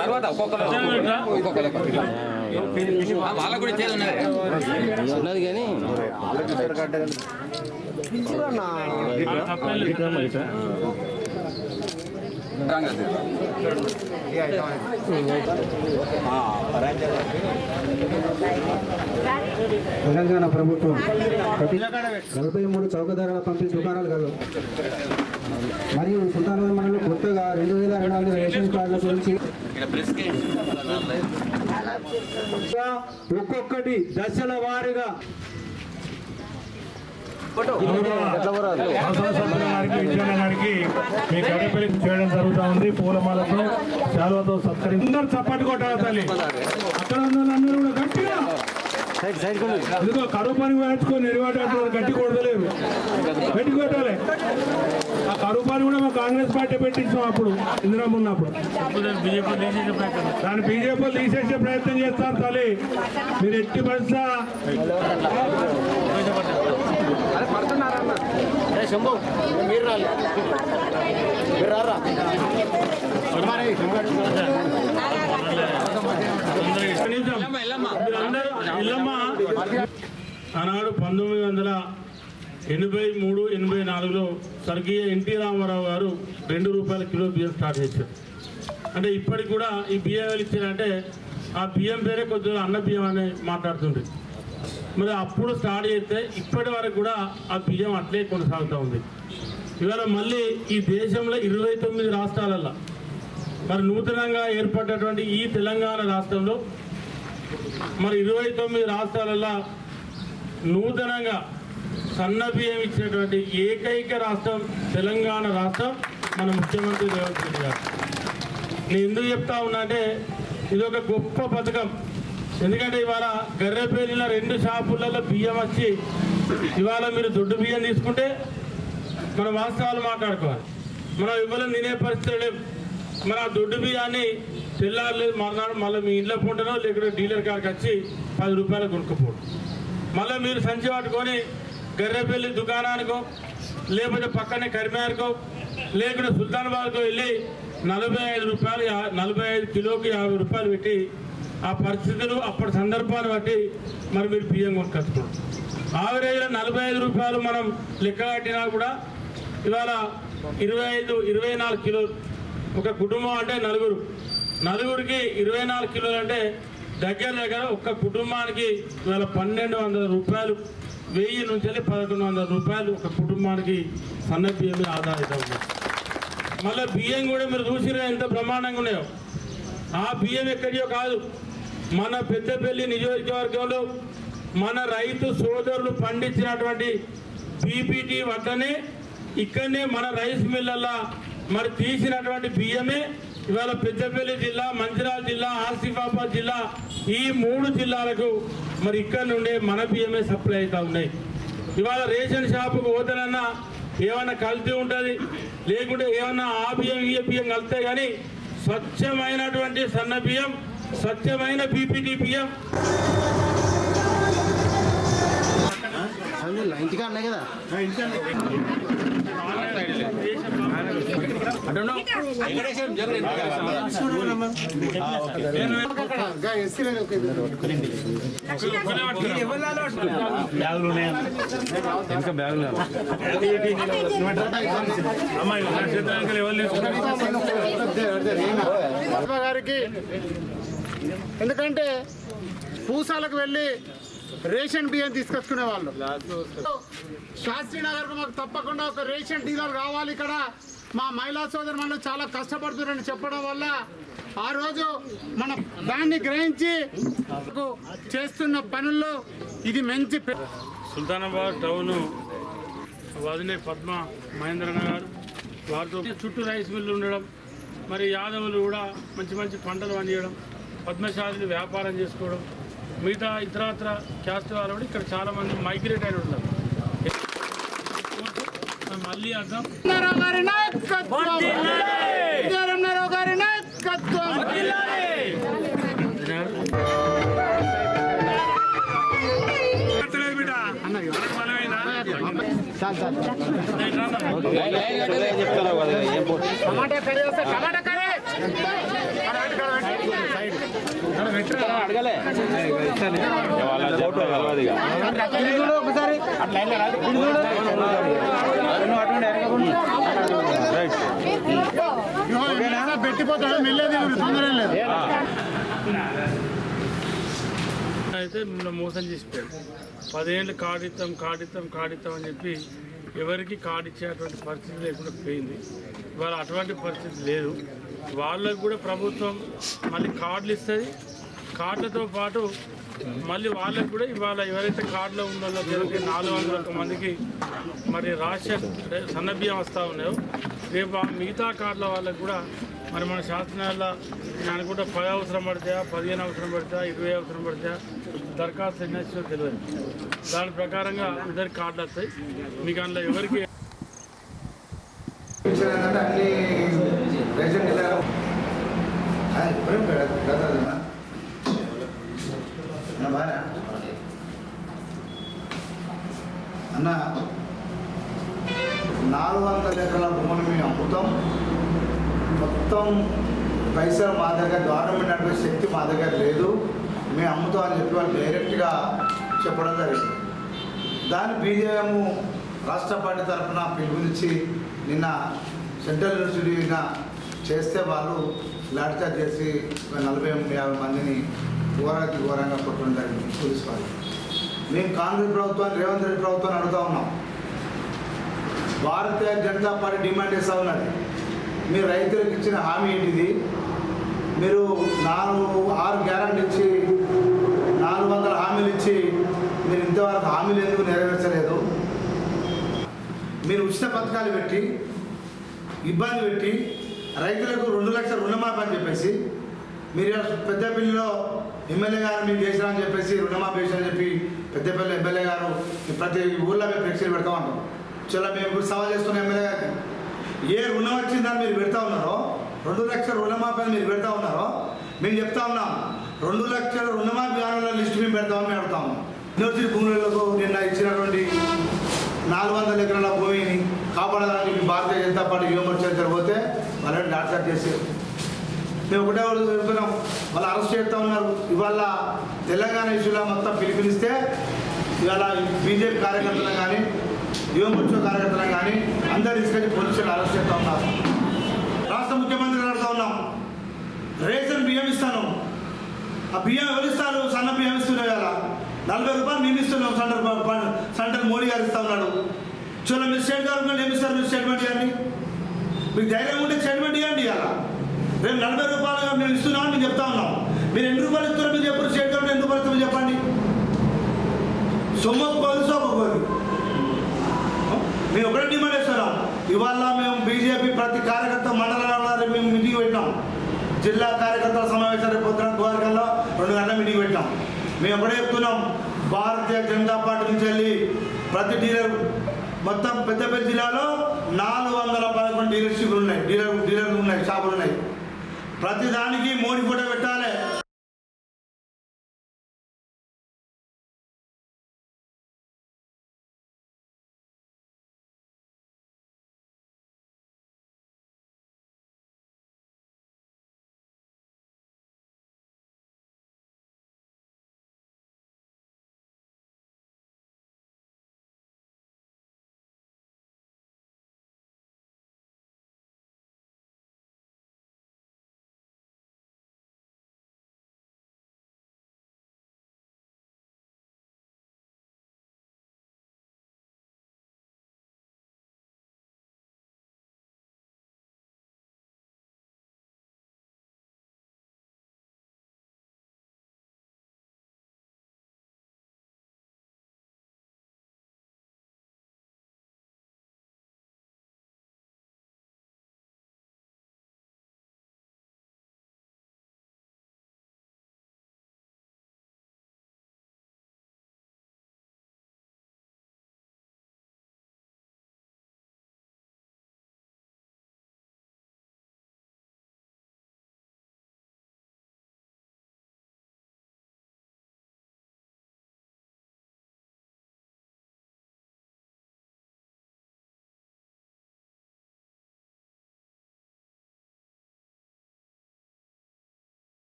తర్వాత వాళ్ళ కూడా చేదు ఉన్నది కానీ తెలంగాణ ప్రభుత్వం 43 చౌకధరల పంపిణీ దుకాణాలు కలవు. మరియు సుల్తానాబాద్ మండలంలో కొత్తగా 2024 రేషన్ కార్డుల గురించి ఒక్కొక్కటి దశల వారీగా గారికి మీ గడపల్లి చేయడం జరుగుతూ ఉంది. పూలమాలతో శాలువతో సత్కరించి అందరూ చప్పటి కొట్టాలి తల్లి. అక్కడ ఉన్న అందరూ కూడా గట్టిగా ఇదిగో కరువు పని వేయించుకొని ఎరివాటాడుతున్నారు. గట్టి కొడతలేరు, గట్టి కొట్టాలి. ఆ కరువు పని కూడా మా కాంగ్రెస్ పార్టీ పెట్టించాం అప్పుడు ఇందిరమ్మ ఉన్నప్పుడు. దాన్ని బీజేపీ తీసేసే ప్రయత్నం చేస్తారు తల్లి. మీరు ఎట్టి బస్సా ఆనాడు 1983-84లో స్వర్గీయ ఎన్టీ రామారావు గారు ₹2 కిలో బియ్యం స్టార్ట్ చేశారు. అంటే ఇప్పటికి కూడా ఈ బియ్యం ఇచ్చారంటే ఆ బియ్యం పేరే కొద్దిగా అన్న బియ్యం అని మాట్లాడుతుంది. మరి అప్పుడు స్టార్ట్ చేస్తే ఇప్పటి వరకు కూడా ఆ బియ్యం అట్లే కొనసాగుతూ ఉంది. ఇవాళ మళ్ళీ ఈ దేశంలో 29 రాష్ట్రాలలో మరి నూతనంగా ఏర్పడినటువంటి ఈ తెలంగాణ రాష్ట్రంలో మరి 29 రాష్ట్రాలలో నూతనంగా సన్న బియ్యం ఇచ్చినటువంటి ఏకైక రాష్ట్రం తెలంగాణ రాష్ట్రం మన ముఖ్యమంత్రి రేవంత్ రెడ్డి గారు. నేను ఎందుకు చెప్తా ఉన్నా అంటే ఇది ఒక గొప్ప పథకం. ఎందుకంటే ఇవాళ గర్రెపల్లిలో 2 షాపులలో బియ్యం వచ్చి ఇవాళ మీరు దొడ్డు బియ్యం తీసుకుంటే మన వాస్తవాలు మాట్లాడుకోవాలి. మనం ఇవ్వలేం తినే పరిస్థితి లేవు. మన ఆ దొడ్డు బియ్యాన్ని తెల్లారలేదు మర్నాడు మళ్ళీ మీ ఇంట్లో పుంటనో లేకుంటే డీలర్ కాడికి వచ్చి ₹10 కొనుక్కపోవడం. మళ్ళీ మీరు సంచి పట్టుకొని గర్రెపల్లి దుకాణానికో లేకపోతే పక్కనే కరిమేరకో లేకుంటే సుల్తానాబాద్కో వెళ్ళి ₹45 కిలోకి ₹50 పెట్టి ఆ పరిస్థితులు అప్పటి సందర్భాన్ని బట్టి మరి మీరు బియ్యం కొనుక్కొచ్చుకోండి. ఆవరేజ్లో ₹45 మనం లెక్క కట్టినా కూడా ఇవాళ 24 కిలోలు ఒక కుటుంబం అంటే నలుగురికి 24 కిలోలు అంటే దగ్గర ఒక్క కుటుంబానికి ఇవాళ ₹1,200 1000 నుంచి ₹1,100 ఒక కుటుంబానికి సన్న బియ్యం మీద ఆధారిత ఉంది. మళ్ళీ బియ్యం కూడా మీరు చూసినా ఎంత బ్రహ్మాండంగా ఉన్నాయో. ఆ బియ్యం ఎక్కడియో కాదు, మన పెద్దపల్లి నియోజకవర్గంలో మన రైతు సోదరులు పండించినటువంటి పీపీటీ వద్దనే ఇక్కడనే మన రైస్ మిల్లల్లో మరి తీసినటువంటి బియ్యమే ఇవాళ పెద్దపల్లి జిల్లా, మంచిర్యాల జిల్లా, ఆసిఫాబాద్ జిల్లా ఈ 3 జిల్లాలకు మరి ఇక్కడ నుండే మన బియ్యమే సప్లై అవుతూ ఉన్నాయి. ఇవాళ రేషన్ షాపుకు పోతానన్నా ఏమన్నా కల్తీ ఉంటుంది, లేకుంటే ఏమన్నా ఆ బియ్యం ఈ బియ్యం కలుతాయి. కానీ స్వచ్ఛమైనటువంటి సన్న బియ్యం, స్వచ్ఛమైన పీపీటీ బియ్యం ఇంటికా అన్నాయి కదా. గారికి ఎందుకంటే పూసాలకు వెళ్ళి రేషన్ బియ్యం తీసుకొచ్చుకునే వాళ్ళు. శాస్త్రి నగర్కు మాకు తప్పకుండా ఒక రేషన్ డీలర్ కావాలి. ఇక్కడ మా మహిళా సోదరు మనం చాలా కష్టపడుతున్నారని చెప్పడం వల్ల ఆ రోజు మనం దాన్ని గ్రహించి చేస్తున్న పనుల్లో ఇది మంచి. సుల్తానాబాద్ టౌన్ వదినే పద్మ మహేంద్రన్న గారు వారితో చుట్టూ రైస్ మిల్లు ఉండడం, మరి యాదవులు కూడా మంచి మంచి పంటలు పండించడం, పద్మశాలిని వ్యాపారం చేసుకోవడం, మిగతా ఇతరత్ర క్యాస్ట్ వాళ్ళు కూడా ఇక్కడ చాలామంది మైగ్రేట్ అయిన ఉన్నారు. మళ్ళీ అర్థం గారి నాయకత్వం చెప్తాను కదా ఏం టమాటా కర్రీ వస్తే టమాటా కర్రీ అడగలే ఒకసారి పెట్టిపోతాడు మెల్లేది తొందర లేదు. అయితే నిన్న మోసం చేసిపోయాడు. 10 ఏళ్ళు కాడిస్తాం అని చెప్పి ఎవరికి కార్డు ఇచ్చేటువంటి పరిస్థితి లేకుండా పోయింది. ఇవాళ అటువంటి పరిస్థితి లేదు. వాళ్ళకు కూడా ప్రభుత్వం మళ్ళీ కార్డులు ఇస్తుంది. కార్డులతో పాటు మళ్ళీ వాళ్ళకు కూడా ఇవాళ ఎవరైతే కార్డులో ఉందో 401 మందికి మరి రేషన్ సన్నబియ్యం వస్తూ ఉన్నాయో రేపు మిగతా కార్డుల వాళ్ళకు కూడా మరి మన శాసనాల నేను అనుకుంటా 10 అవసరం పడతాయా, 15 అవసరం పడతాయా, 20 అవసరం పడతాయా దరఖాస్తు ఎన్ని వచ్చినా తెలియదు. దాని ప్రకారంగా అందరికి కార్డులు వస్తాయి. మీకు అందులో ఎవరికి అన్న 400 ఎకరాల భూమిని మేము అమ్ముతాం. మొత్తం పైసలు మా దగ్గర గవర్నమెంట్ నడిపే శక్తి మా దగ్గర లేదు, మేము అమ్ముతాం అని చెప్పి వాళ్ళు డైరెక్ట్గా చెప్పడం జరిగింది. దాన్ని బీజేఎం రాష్ట్ర పార్టీ తరఫున పిలుపునిచ్చి నిన్న సెంట్రల్ యూనివర్సిటీగా చేస్తే వాళ్ళు లాఠీచార్జ్ చేసి 40-50 మందిని ఘోరంగా కొట్టడం జరిగింది పోలీసు వాళ్ళు. మేము కాంగ్రెస్ ప్రభుత్వాన్ని, రేవంత్ రెడ్డి ప్రభుత్వాన్ని అడుగుతా ఉన్నాం. భారతీయ జనతా పార్టీ డిమాండ్ చేస్తూ ఉన్నది, మీరు రైతులకు ఇచ్చిన హామీ ఏంటిది? మీరు 6 గ్యారెంటీ ఇచ్చి 400 హామీలు ఇచ్చి మీరు ఇంతవరకు హామీలు ఎందుకు నెరవేర్చలేదు? మీరు ఉచిత పథకాలు పెట్టి ఇబ్బంది పెట్టి రైతులకు 2 లక్షల రుణమాఫీ అని చెప్పేసి మీరు పెద్దపల్లిలో ఎమ్మెల్యే గారు మీకు చేసినారని చెప్పేసి రుణమాఫీ చేశారని చెప్పి పెద్దపల్లి ఎమ్మెల్యే గారు ప్రతి ఊళ్ళో మేము ఫ్లెక్సీలు పెడతా ఉంటాం. చాలా మేము ఇప్పుడు సవాల్ చేస్తున్నాం ఎమ్మెల్యే గారికి. ఏ రుణం వచ్చిందని మీరు పెడతా ఉన్నారో, 2 లక్షల రుణమాఫీ అని మీరు పెడతా ఉన్నారో మేము చెప్తా ఉన్నాం. 2 లక్షల రుణమాఫీ కానుల లిస్టు మేము పెడతామని మేము అడుగుతాము. యూనివర్సిటీ భూములకు నిన్న ఇచ్చినటువంటి 400 ఎకరాల భూమిని కాపాడాలని భారతీయ జనతా పార్టీ యువమోర్చా పోతే వాళ్ళని డాక్టర్ చేశారు. మేము ఒకటే చెప్తున్నాం, వాళ్ళు అరెస్ట్ చేస్తూ ఉన్నారు. ఇవాళ తెలంగాణ ఇష్యూలో మొత్తం పిలుపునిస్తే ఇవాళ బీజేపీ కార్యకర్తలను కానీ యువమోర్చా కార్యకర్తలను కానీ అందరు తీసుకెళ్ళి పోలీసులు అరెస్ట్ చేస్తూ ఉన్నారు. రాష్ట్ర ముఖ్యమంత్రి అడుగుతా ఉన్నాం, రేషన్ బియ్యం ఇస్తాను, ఆ బియ్యం ఎవరు ఇస్తారు? సన్న బియ్యం ఇస్తున్నాయి కదా, 40 రూపాయలు మేము ఇస్తున్నాం. సెంటర్ మోడీ గారు ఇస్తా ఉన్నాడు. చూడండి, మీరు స్టేట్ గవర్నమెంట్ ఏమి ఇస్తారు? మీరు స్టేట్మెంట్ ఇవ్వండి. మీకు ధైర్యం ఉంటే స్టేట్మెంట్ ఇవ్వండి. ఇవాళ రేపు 40 రూపాయలు మేము ఇస్తున్నామని మేము చెప్తా ఉన్నాం. మీరు ఎన్ని రూపాయలు ఇస్తున్నారో మీరు చెప్పారు. స్టేట్ గవర్నమెంట్ ఎన్ని రూపాయలు ఇస్తారో చెప్పండి. సొమ్మొక్కోదు సొమ్మొక్కోదు. మేము ఒకటే డిమాండ్ చేస్తున్నాం. ఇవాళ మేము బీజేపీ ప్రతి కార్యకర్త మండలంలో మేము మీటింగ్ పెట్టినాం. జిల్లా కార్యకర్తల సమావేశాలు పొద్దున ద్వారకల్లో 2 గంటల మీటింగ్ పెట్టాం. మేము ఒకటే చెప్తున్నాం, భారతీయ జనతా పార్టీ నుంచి వెళ్ళి ప్రతి డీలర్ మొత్తం పెద్దపల్లి జిల్లాలో 411 డీలర్షిప్లు ఉన్నాయి, డీలర్లు ఉన్నాయి, షాపులు ఉన్నాయి. ప్రతి దానికి మోడీ ఫోటో పెట్టాలి.